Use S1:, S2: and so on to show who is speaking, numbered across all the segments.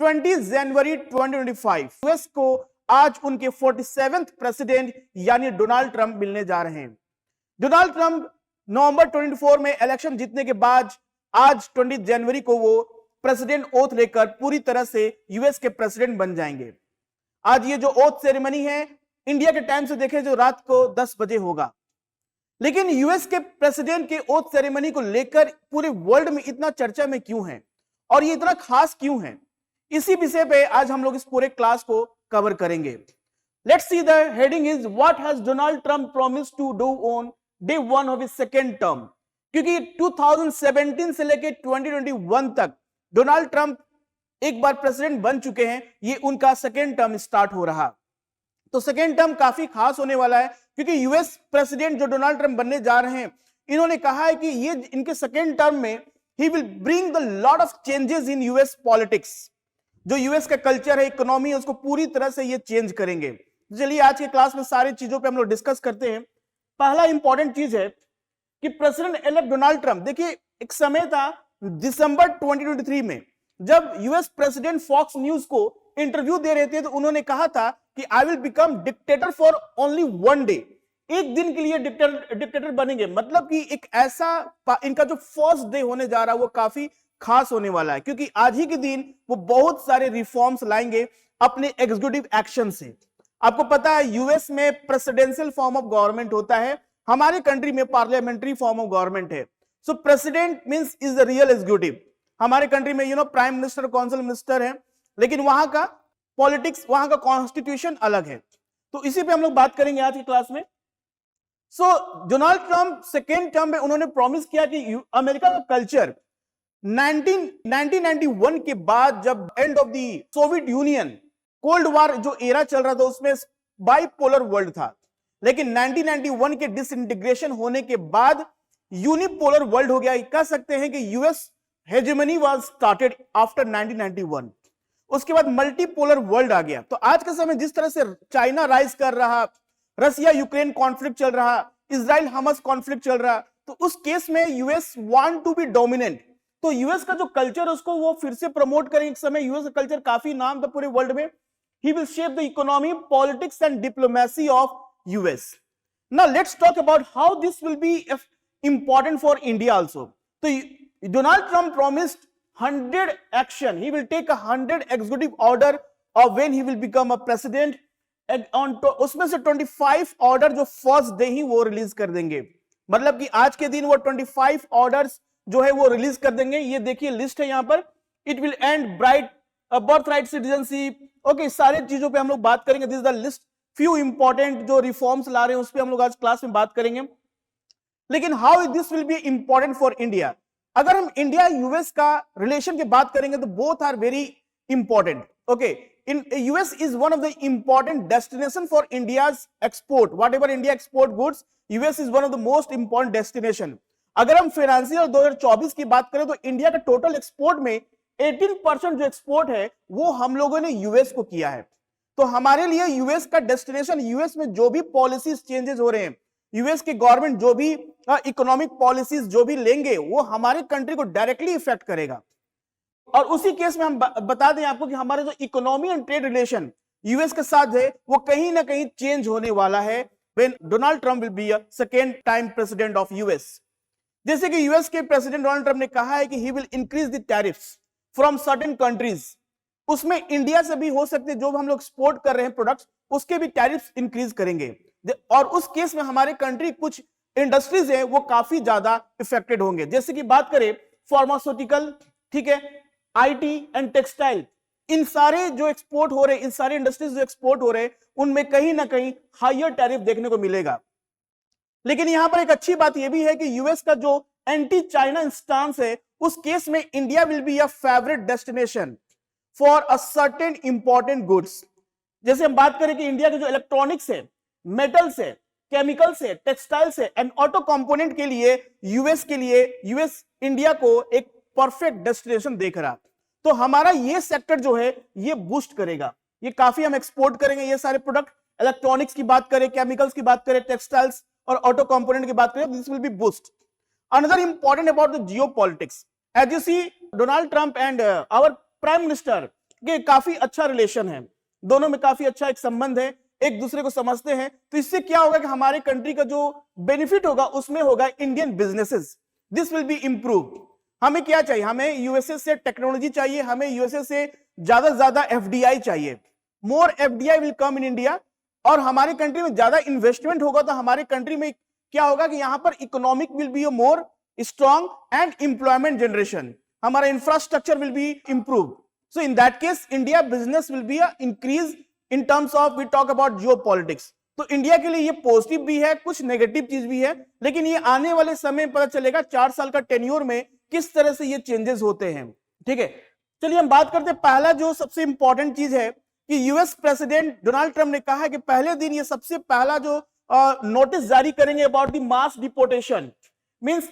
S1: 20 जनवरी 2025 US को आज उनके 47th प्रेसिडेंट यानी डोनाल्ड ट्रंप मिलने जा रहे हैं। डोनाल्ड ट्रंप नवंबर 24 में इलेक्शन जीतने के बाद आज 20 जनवरी को वो प्रेसिडेंट ओथ लेकर पूरी तरह से यूएस के प्रेसिडेंट बन जाएंगे। आज ये जो ओथ सेरेमनी है इंडिया के टाइम से देखें जो रात को 10 बजे होगा, लेकिन यूएस के प्रेसिडेंट के ओथ सेरेमनी को लेकर पूरे वर्ल्ड में इतना चर्चा में क्यों है और ये इतना खास क्यों है, इसी विषय पे आज हम लोग इस पूरे क्लास को कवर करेंगे। Let's see the heading is what has Donald Trump promised to do on day 1 of his second term. क्योंकि 2017 से लेकर 2021 तक डोनाल्ड ट्रंप एक बार प्रेसिडेंट बन चुके हैं, ये उनका सेकेंड टर्म स्टार्ट हो रहा। तो सेकेंड टर्म काफी खास होने वाला है क्योंकि यूएस प्रेसिडेंट जो डोनाल्ड ट्रंप बनने जा रहे हैं, इन्होंने कहा है कि ये इनके सेकेंड टर्म में he will bring the lot of changes in US politics. जो यूएस का कल्चर है, इकोनॉमी है, उसको पूरी तरह से ये चेंज करेंगे। चलिए आज के क्लास में सारी चीजों पे हम लोग डिस्कस करते हैं। पहला इंपॉर्टेंट चीज है कि प्रेसिडेंट इलेक्ट डोनाल्ड ट्रंप, देखिए एक समय था दिसंबर 2023 में जब यूएस प्रेसिडेंट फॉक्स न्यूज को इंटरव्यू दे रहे थे तो उन्होंने कहा था कि I will become dictator for only one day. एक दिन के लिए डिक्टेटर बनेंगे, मतलब कि एक ऐसा इनका जो फर्स्ट डे होने जा रहा है वो काफी खास होने वाला है क्योंकि आज ही के दिन वो बहुत सारे रिफॉर्म्स लाएंगे अपने एग्जीक्यूटिव एक्शन से। आपको पता है यूएस में प्रेसिडेंशियल फॉर्म ऑफ गवर्नमेंट होता है, हमारे कंट्री में पार्लियामेंट्री फॉर्म ऑफ गवर्नमेंट है। सो president means is the real executive. हमारे कंट्री में प्राइम मिनिस्टर, काउंसिल मिनिस्टर है, लेकिन वहां का पॉलिटिक्स, वहां का कॉन्स्टिट्यूशन अलग है। तो इसी पे हम लोग बात करेंगे आज की क्लास में। सो डोनाल्ड ट्रंप सेकेंड टर्म में उन्होंने प्रॉमिस किया कि अमेरिका का कल्चर 1991 के बाद जब end of the Soviet union, cold war जो एरा चल रहा था उसमें बाइपोलर वर्ल्ड था, लेकिन 1991 के डिसइंटीग्रेशन होने के बाद यूनिपोलर वर्ल्ड हो गया। कह सकते हैं कि US hegemony was started after 1991। उसके बाद मल्टीपोलर वर्ल्ड आ गया। तो आज के समय जिस तरह से चाइना राइज कर रहा, रसिया यूक्रेन कॉन्फ्लिक्ट चल रहा, इजराइल हमास कॉन्फ्लिक्ट चल रहा, तो उस केस में US want to be dominant. तो यूएस का जो कल्चर उसको वो फिर से प्रमोट करेंगे। एक समय यूएस का कल्चर काफी नाम था पूरे वर्ल्ड में। He will shape the economy, politics and diplomacy of US. Now let's talk about how this will be important for India also. तो Donald Trump promised 100 action. He will take 100 executive order of when he will become a president. उसमें से 25 order जो first day ही वो release कर देंगे, मतलब कि आज के दिन वो 25 ऑर्डर्स जो है वो रिलीज कर देंगे। ये देखिए लिस्ट है यहाँ पर। It will and birth right citizenship. Okay, सारे चीजों पे हम लोग बात करेंगे। This is the list. Few important जो रिफॉर्म्स ला रहे हैं उस पर हम लोग आज क्लास में बात करेंगे। लेकिन how this will be important for India. अगर हम इंडिया यूएस का रिलेशन की बात करेंगे तो both are very important. Okay, in US is one of the important destination for India's export. Whatever India export goods, US is one of the most important destination. अगर हम financial 2024 की बात करें तो इंडिया का total export में 18% जो export है वो हम लोगों ने यूएस को किया है। तो हमारे लिए यूएस का डेस्टिनेशन, यूएस में जो भी पॉलिसीज चेंजेस हो रहे हैं, यूएस की गवर्नमेंट जो भी इकोनॉमिक पॉलिसीज जो भी लेंगे वो हमारे कंट्री को डायरेक्टली इफेक्ट करेगा। और उसी केस में हम बता दें आपको कि हमारे जो economy and trade relation US के साथ है वो कहीं ना कहीं चेंज होने वाला है when Donald Trump will be a second time president of US. जैसे कि यूएस के प्रेसिडेंट डोनाल्ड ट्रंप ने कहा है कि he will increase the tariffs from certain countries. उसमें इंडिया से भी हो सकते हैं, जो हम लोग एक्सपोर्ट कर रहे हैं प्रोडक्ट्स उसके भी टैरिफ्स इंक्रीज करेंगे। और उस केस में हमारे कंट्री कुछ इंडस्ट्रीज है वो काफी ज्यादा इफेक्टेड होंगे। जैसे कि बात करें फार्मास्यूटिकल, ठीक है, आईटी एंड टेक्सटाइल, इन सारे जो एक्सपोर्ट हो रहे हैं, इन सारे इंडस्ट्रीज जो एक्सपोर्ट हो रहे हैं उनमें कहीं ना कहीं हायर टैरिफ देखने को मिलेगा। लेकिन यहां पर एक अच्छी बात यह भी है कि यूएस का जो एंटी चाइना स्टांस है उस केस में India will be a favourite destination for a certain important goods. जैसे हम बात करें कि इंडिया के जो इलेक्ट्रॉनिक्स है, मेटल्स है, केमिकल्स है, टेक्सटाइल्स है एंड ऑटो कंपोनेंट के लिए यूएस इंडिया को एक परफेक्ट डेस्टिनेशन देख रहा। तो हमारा ये सेक्टर जो है ये बूस्ट करेगा। ये काफी हम एक्सपोर्ट करेंगे ये सारे प्रोडक्ट। इलेक्ट्रॉनिक्स की बात करें, केमिकल्स की बात करें, टेक्सटाइल्स और ऑटो कंपोनेंट की बात करें, this will be boost. Another important about the geopolitics, as you see Donald Trump and our prime minister कि काफी अच्छा रिलेशन है, दोनों में काफी अच्छा एक संबंध है, एक दूसरे को समझते हैं। तो इससे क्या होगा कि हमारे कंट्री का जो बेनिफिट होगा उसमें होगा Indian businesses, this will be improve. हमें क्या चाहिए, हमें यूएसए से टेक्नोलॉजी चाहिए, हमें यूएसए से ज्यादा एफडीआई चाहिए, more FDI will come in India. और हमारी कंट्री में ज्यादा इन्वेस्टमेंट होगा तो हमारे कंट्री में क्या होगा कि यहां पर economic will be more strong and employment generation, हमारा infrastructure will be improve. So in that case India business will be increase in terms of we talk about geopolitics. तो इंडिया के लिए ये पॉजिटिव भी है, कुछ नेगेटिव चीज भी है, लेकिन ये आने वाले समय पता चलेगा 4 साल का टेन्योर में किस तरह से ये चेंजेस होते हैं। ठीक है, चलिए हम बात करते हैं। पहला जो सबसे इंपॉर्टेंट चीज है कि यूएस प्रेसिडेंट डोनाल्ड ट्रंप ने कहा है कि पहले दिन ये सबसे पहला जो नोटिस जारी करेंगे about the mass deportation, means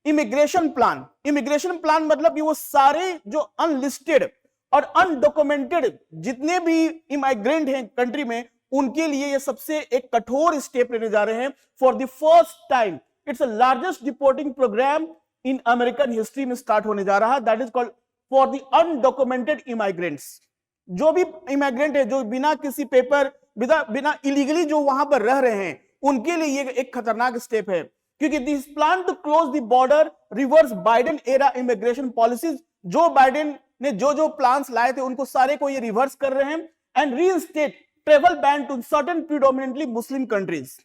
S1: immigration plan. Immigration plan मतलब कि वो सारे जो अनलिस्टेड और अनडॉक्यूमेंटेड जितने भी इमाइग्रेंट हैं कंट्री में, उनके लिए ये सबसे एक कठोर स्टेप लेने जा रहे हैं। For the first time it's a largest deporting programme in American history में स्टार्ट होने जा रहा है, that is called for the undocumented immigrants. जो भी इमाइग्रेंट है, जो बिना किसी पेपर, बिना इलीगली जो वहां पर रह रहे हैं, उनके लिए ये एक खतरनाक स्टेप है, क्योंकि this plan to close the border reverse Biden era immigration policies. जो बाइडेन ने जो प्लान्स लाए थे उनको सारे को ये रिवर्स कर रहे हैं। And reinstate travel ban to certain predominantly Muslim countries.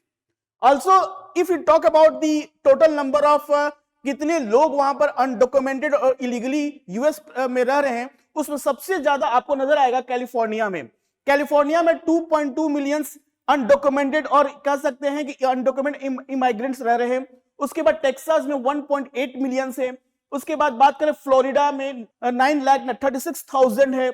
S1: Also if you talk about the total number of कितने लोग वहां पर अनडॉक्यूमेंटेड और इलीगली यूएस में रह रहे हैं, उसमें सबसे ज्यादा आपको नजर आएगा कैलिफोर्निया में। कैलिफोर्निया में 2.2 मिलियन अनडॉक्यूमेंटेड और कह सकते हैं कि अनडॉक्यूमेंटेड इमाइग्रेंट्स रह रहे हैं। उसके बाद टेक्सास में 1.8 मिलियन है। उसके बाद बात करें फ्लोरिडा में 9,36,000 है,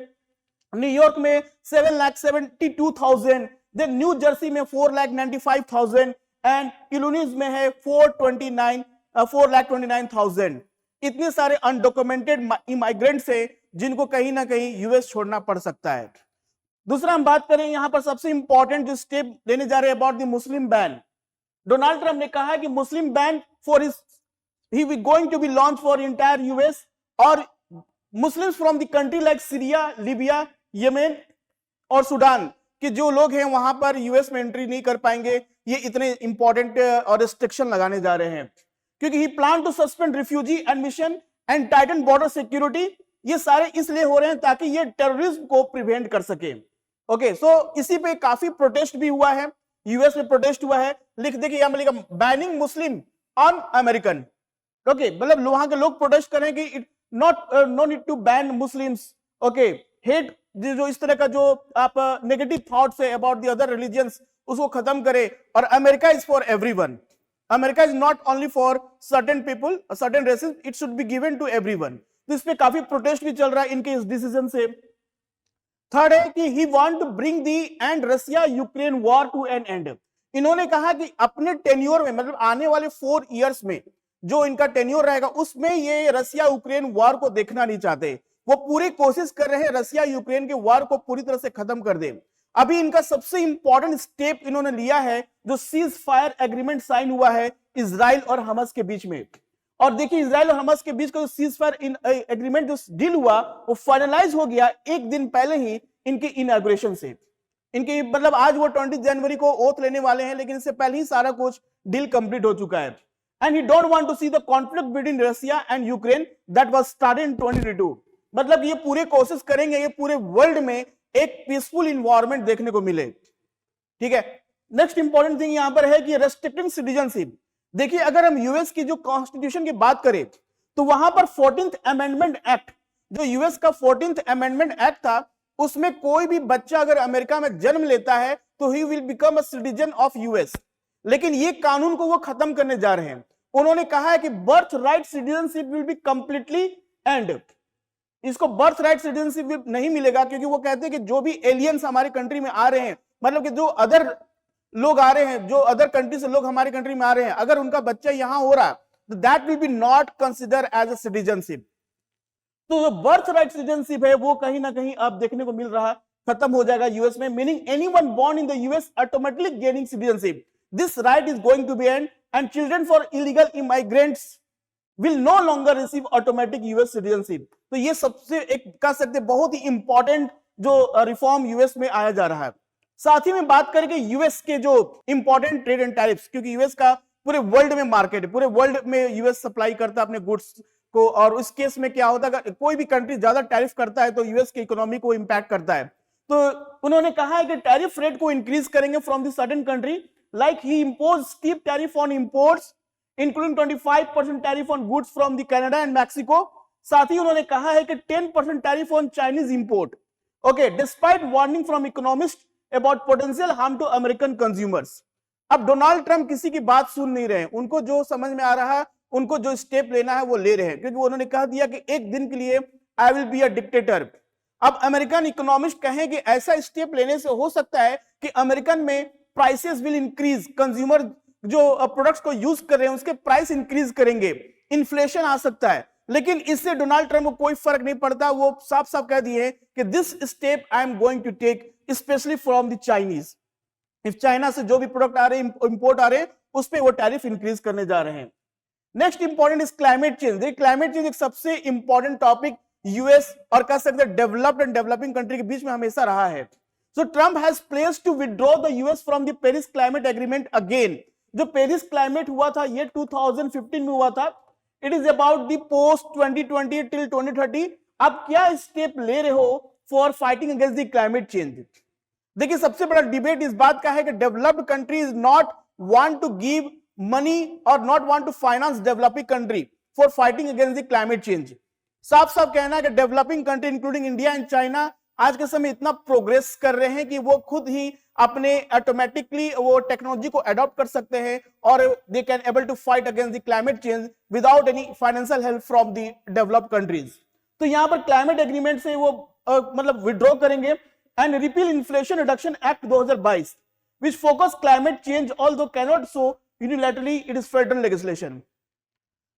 S1: न्यूयॉर्क में 7,72,000, देन न्यू जर्सी में 4,95,000 एंड इलिनॉइस में है 4,29,000। इतने सारे अनडॉक्यूमेंटेड इमाइग्रेंट्स हैं जिनको कहीं ना कहीं यूएस छोड़ना पड़ सकता है। दूसरा हम बात करें यहां पर सबसे इंपॉर्टेंट जो स्टेप लेने जा रहे हैं about the Muslim ban. Donald Trump ने कहा है कि Muslim ban for his he will going to be launched for entire US और Muslims from the country like Syria, Libya, Yemen और सूडान के जो लोग हैं वहां पर यूएस में एंट्री नहीं कर पाएंगे। ये इतने इंपॉर्टेंट और रिस्ट्रिक्शन लगाने जा रहे हैं, क्योंकि he plan to suspend refugee admission and tighten border security. ये सारे इसलिए हो रहे हैं ताकि ये टेररिज्म को प्रिवेंट कर सके। ओके, सो इसी पे काफी प्रोटेस्ट भी हुआ है, यूएस में प्रोटेस्ट हुआ है। लिख देखिए यहां मिलेगा banning Muslim on American. Okay, मतलब वहां के लोग प्रोटेस्ट कर रहे हैं कि no need to ban Muslims. Okay, hate जो इस तरह का जो आप नेगेटिव थॉट्स है अबाउट द अदर रिलीजियंस उसको खत्म करे। और America is for everyone, America is not only for certain people, certain races, it should be given to everyone. तो इस पे काफी प्रोटेस्ट भी चल रहा है इनके इस डिसीजन से। थर्ड है कि he want to bring the end Russia Ukraine war to an end. इन्होंने कहा कि अपने टेन्योर में, मतलब आने वाले 4 इयर्स में जो इनका टेन्योर रहेगा उसमें ये रशिया यूक्रेन वॉर को देखना नहीं चाहते। वो पूरी कोशिश कर रहे हैं रशिया यूक्रेन के वॉर को पूरी तरह से खत्म कर दे। अभी इनका सबसे इंपॉर्टेंट स्टेप इन्होंने लिया है, जो सीज फायर एग्रीमेंट साइन हुआ है इजराइल और हमास के बीच में। और देखिए इजराइल और हमास के बीच का जो सीज फायर एग्रीमेंट जो डील हुआ वो फाइनलाइज हो गया एक दिन पहले ही इनके इनॉग्रेशन से। इनके मतलब आज वो 20 जनवरी को ओथ लेने वाले हैं, लेकिन इससे पहले ही सारा कुछ डील कंप्लीट हो चुका है। And he don't want to see the conflict between Russia and Ukraine that was started in 2022। मतलब ये पूरे कोशिश करेंगे ये पूरे वर्ल्ड में एक पीसफुल इन्वायरमेंट देखने को मिले। ठीक है, नेक्स्ट इंपॉर्टेंट थिंग यहां पर है कि रेस्ट्रिक्टिंग सिटीजनशिप। देखिए अगर हम यूएस की जो कॉन्स्टिट्यूशन की बात करें तो वहां पर 14th अमेंडमेंट एक्ट, जो यूएस का 14th अमेंडमेंट एक्ट था, उसमें कोई भी बच्चा अगर अमेरिका में जन्म लेता है तो he will become a citizen of US. लेकिन ये कानून को वो खत्म करने जा रहे हैं। उन्होंने कहा है कि birth right citizenship will be completely and. इसको बर्थ राइट सिटीजनशिप नहीं मिलेगा, क्योंकि वो कहते हैं कि जो भी एलियंस हमारे कंट्री में आ रहे हैं, मतलब कि जो अदर लोग आ रहे हैं, जो अदर कंट्री से लोग हमारे कंट्री में आ रहे हैं, अगर उनका बच्चा यहां हो रहा तो that will be not consider as a citizenship. तो जो बर्थ राइट सिटीजनशिप है वो कहीं ना कहीं अब देखने को मिल रहा है खत्म हो जाएगा यूएस में, meaning anyone born in the US automatically gaining citizenship. This right is going to be end and children for illegal immigrants will no longer receive automatic US citizenship। तो ये सबसे एक कह सकते बहुत ही इंपॉर्टेंट जो रिफॉर्म यूएस में आया जा रहा है। साथ ही में बात करेंगे यूएस के जो इंपॉर्टेंट ट्रेड एंड टैरिफ्स, क्योंकि यूएस का पूरे वर्ल्ड में मार्केट है, पूरे वर्ल्ड में यूएस सप्लाई करता है अपने गुड्स को, और उस केस में क्या होता है कोई भी कंट्री ज्यादा टैरिफ करता है तो यूएस की इकोनॉमी को इंपैक्ट करता है। तो उन्होंने कहा है कि टैरिफ रेट को इंक्रीज करेंगे from the certain country, like he impose steep tariff on imports including 25% tariff on goods from the Canada and Mexico. साथ ही उन्होंने कहा है कि 10% tariff on Chinese import, okay, despite warning from economist about potential harm to American consumers. अब Donald Trump किसी की बात सुन नहीं रहे हैं, उनको जो समझ में आ रहा है, उनको जो स्टेप लेना है वो ले रहे हैं, क्योंकि उन्होंने कह दिया कि एक दिन के लिए I will be a dictator. अब अमेरिकन इकोनॉमिस्ट कहें कि ऐसा स्टेप लेने से हो सकता है कि अमेरिकन में प्राइसेस विल इंक्रीज, कंज्यूमर जो प्रोडक्ट्स को यूज कर रहे हैं उसके प्राइस इंक्रीज करेंगे, इन्फ्लेशन आ सकता है। लेकिन इससे डोनाल्ड ट्रंप को कोई फर्क नहीं पड़ता, वो साफ साफ कह दिए कि this step I am going to take specially from the Chinese. If China से जो भी प्रोडक्ट आ रहे हैं, इंपोर्ट आ रहे हैं, उस पर वो टैरिफ इंक्रीज करने जा रहे हैं। Next important is climate change. Climate change एक सबसे इंपॉर्टेंट टॉपिक यूएस और कह सकते हैं डेवलप्ड एंड डेवलपिंग कंट्री के बीच में हमेशा रहा है। So Trump has placed to withdraw the US from the Paris climate agreement again. जो पेरिस क्लाइमेट हुआ था ये 2015 में हुआ था। It is about the post 2020 till 2030। आप क्या स्टेप ले रहे हो for fighting against the climate change? देखिए सबसे बड़ा डिबेट इस बात का है कि developed countries not want to give money और not want to finance developing country for fighting against the climate change. साफ साफ कहना है कि developing country including India and China आज के समय इतना प्रोग्रेस कर रहे हैं कि वो खुद ही अपने ऑटोमेटिकली वो टेक्नोलॉजी को अडॉप्ट कर सकते हैं और they can able to fight against the climate change without any financial help from the developed countries. तो यहां पर क्लाइमेट एग्रीमेंट से वो मतलब विड्रॉ करेंगे and repeal Inflation Reduction Act 2022 which focus climate change although cannot so unilaterally it is federal legislation।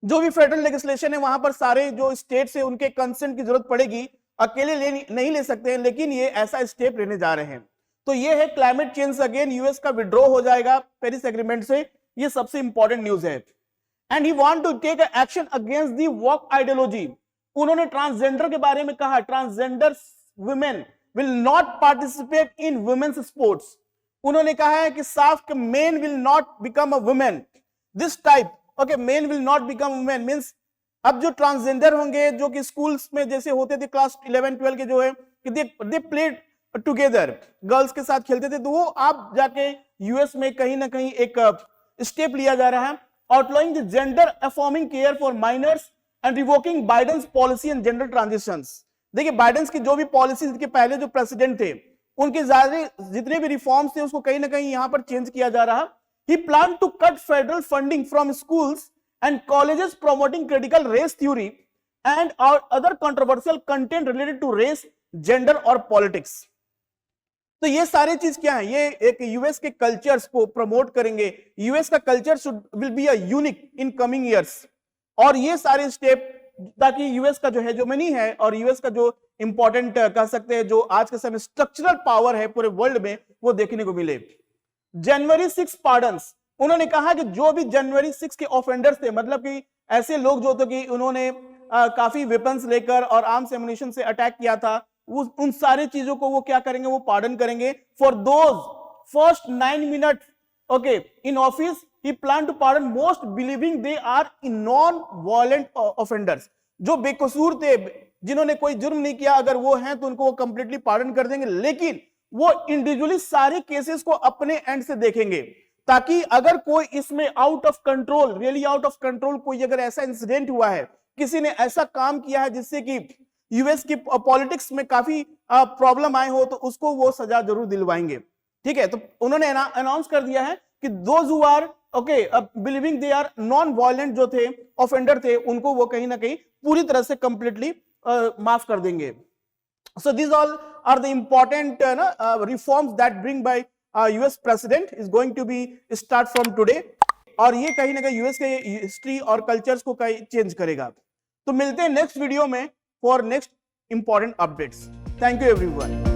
S1: जो भी federal legislation है वहां पर सारे जो स्टेट्स है उनके कंसेंट की जरूरत पड़ेगी, अकेले नहीं ले सकते हैं, लेकिन ये ऐसा स्टेप लेने जा रहे हैं। तो ये है क्लाइमेट चेंज अगेन यूएस का विड्रॉ हो जाएगा पेरिस एग्रीमेंट से, ये सबसे इंपॉर्टेंट न्यूज है। And he want to take action against the woke ideology. उन्होंने ट्रांसजेंडर के बारे में कहा, transgender women will not participate in women's sports। उन्होंने कहा है कि साफ men will not become a woman this type, okay, men will not become women means अब जो ट्रांसजेंडर होंगे जो कि स्कूल्स में जैसे होते थे क्लास 11-12 के जो है कि दे प्लेड टुगेदर, गर्ल्स के साथ खेलते थे, तो वो आप जाके यूएस में कहीं ना कहीं एक स्टेप लिया जा रहा है, outlining the gender affirming care for minors and revoking Biden's policy and gender transitions. देखिए बाइडेंस की जो भी पॉलिसी के पहले जो प्रेसिडेंट थे उनके जितने भी रिफॉर्म्स थे उसको कहीं ना कहीं यहां पर चेंज किया जा रहा। He plan to cut federal funding from schools and colleges promoting critical race theory and other controversial content related to race, gender और पॉलिटिक्स। तो ये सारी चीज क्या है, ये एक यूएस के कल्चर्स को प्रमोट करेंगे। यूएस का culture will be a unique in coming years, और ये सारे स्टेप ताकि यूएस का जो हेजेमनी है और यूएस का जो इंपॉर्टेंट कह सकते हैं जो आज के समय स्ट्रक्चरल पावर है पूरे वर्ल्ड में वो देखने को मिले। जनवरी 6 पार्डन्स, उन्होंने कहा कि जो भी जनवरी 6 के ऑफेंडर्स थे, मतलब कि ऐसे लोग जो थे कि उन्होंने काफी वेपन्स लेकर और आर्म्स एमुनिशन से अटैक किया था, उन सारी चीजों को वो क्या करेंगे, वो पार्डन करेंगे। For those first 9 minute okay in office he planned to pardon most believing they are non-violent offenders। जो बेकसूर थे, जिन्होंने कोई जुर्म नहीं किया, अगर वो हैं तो उनको वो कंप्लीटली पार्डन कर देंगे, लेकिन वो इंडिविजुअली सारे केसेस को अपने एंड से देखेंगे, ताकि अगर कोई इसमें out of control, really out of control कोई अगर ऐसा इंसिडेंट हुआ है, किसी ने ऐसा काम किया है जिससे कि यूएस की पॉलिटिक्स में काफी प्रॉब्लम आए हो, तो उसको वो सजा जरूर दिलवाएंगे। ठीक है, तो उन्होंने अनाउंस कर दिया है कि those who are believing they are non violent जो थे, ऑफेंडर थे, उनको वो कहीं ना कहीं पूरी तरह से कंप्लीटली माफ कर देंगे। So this all are the important reforms that bring by US president is going to be start from today, और ये कहीं ना कहीं यूएस के हिस्ट्री और कल्चर्स को कहीं चेंज करेगा। तो मिलते हैं नेक्स्ट वीडियो में for next important updates. Thank you everyone.